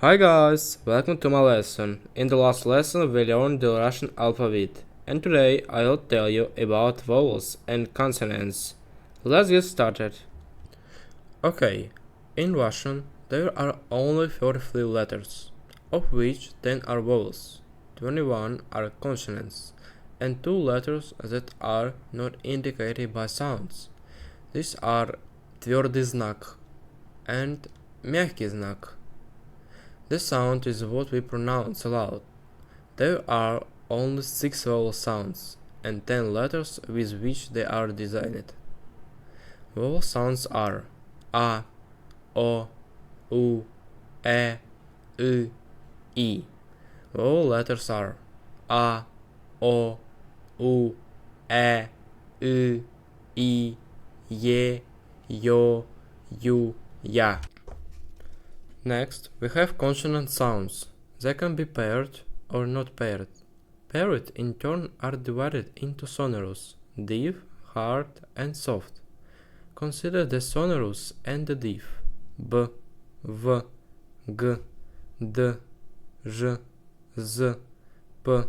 Hi guys, welcome to my lesson. In the last lesson we learned the Russian alphabet, and today I will tell you about vowels and consonants. Let's get started. Okay, in Russian there are only 33 letters, of which 10 are vowels, 21 are consonants, and 2 letters that are not indicated by sounds. These are твердый знак and мягкий знак. The sound is what we pronounce aloud. There are only 6 vowel sounds and 10 letters with which they are designed. Vowel sounds are A, O, U, E, I, I. Vowel letters are A, O, U, E, I, Ye, Yo, Yu, Ya. Next, we have consonant sounds. They can be paired or not paired. Paired, in turn, are divided into sonorous, deep, hard, and soft. Consider the sonorous and the deep. B, V, G, D, Ž, Z, P,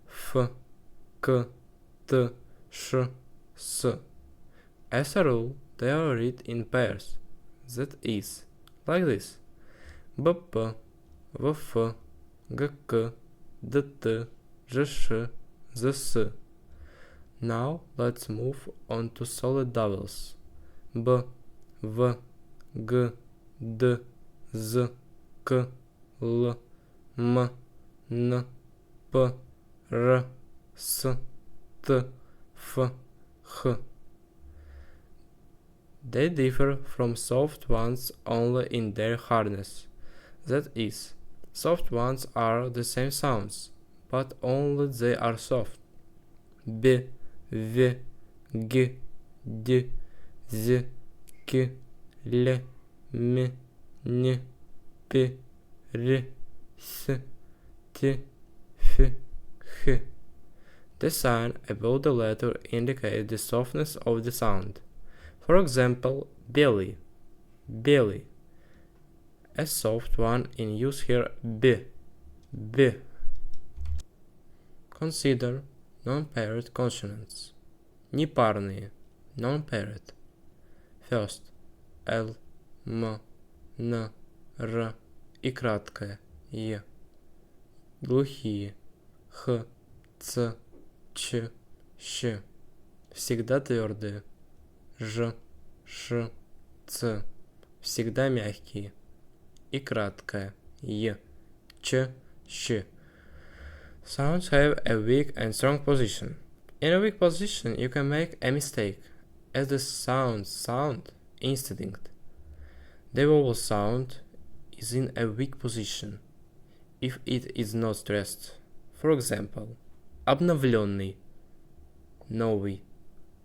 F, K, T, Š, S. As a rule, they are read in pairs. That is, like this. BP, VF, GK, DT, ЖШ, ZS. Now let's move on to solid vowels. B, V, G, D, Z, K, L, M, N, P, R, S, T, F, H. They differ from soft ones only in their hardness. That is, soft ones are the same sounds, but only they are soft. B, V, G, D, Z, K, L, M, N, P, R, S, T, F, H. The sign above the letter indicates the softness of the sound. For example, belly, belly. A soft one in use here, B, B. Consider non-paired consonants. Непарные, non-paired. First, L, M, N, R и краткое, Е. Глухие, Х, Ц, Ч, Щ. Всегда твердые, Ж, Ш, Ц. Всегда мягкие. И краткое, Е, Ч, Щ. Sounds have a weak and strong position. In a weak position you can make a mistake, as the sound instinct. The vowel sound is in a weak position, if it is not stressed. For example, обновленный, новый.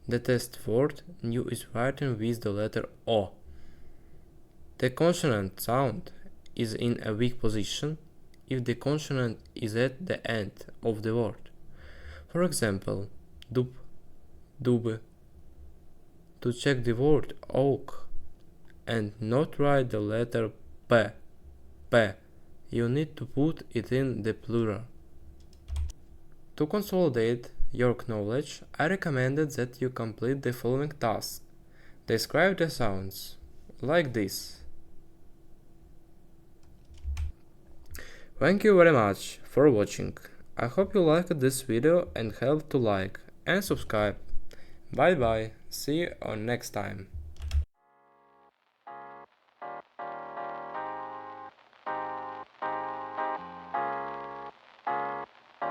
The test word new is written with the letter O. The consonant sound is in a weak position if the consonant is at the end of the word. For example, dub, dube. To check the word oak and not write the letter P, P, you need to put it in the plural. To consolidate your knowledge, I recommended that you complete the following task. Describe the sounds, like this. Thank you very much for watching. I hope you liked this video and help to like and subscribe. Bye bye, see you on next time.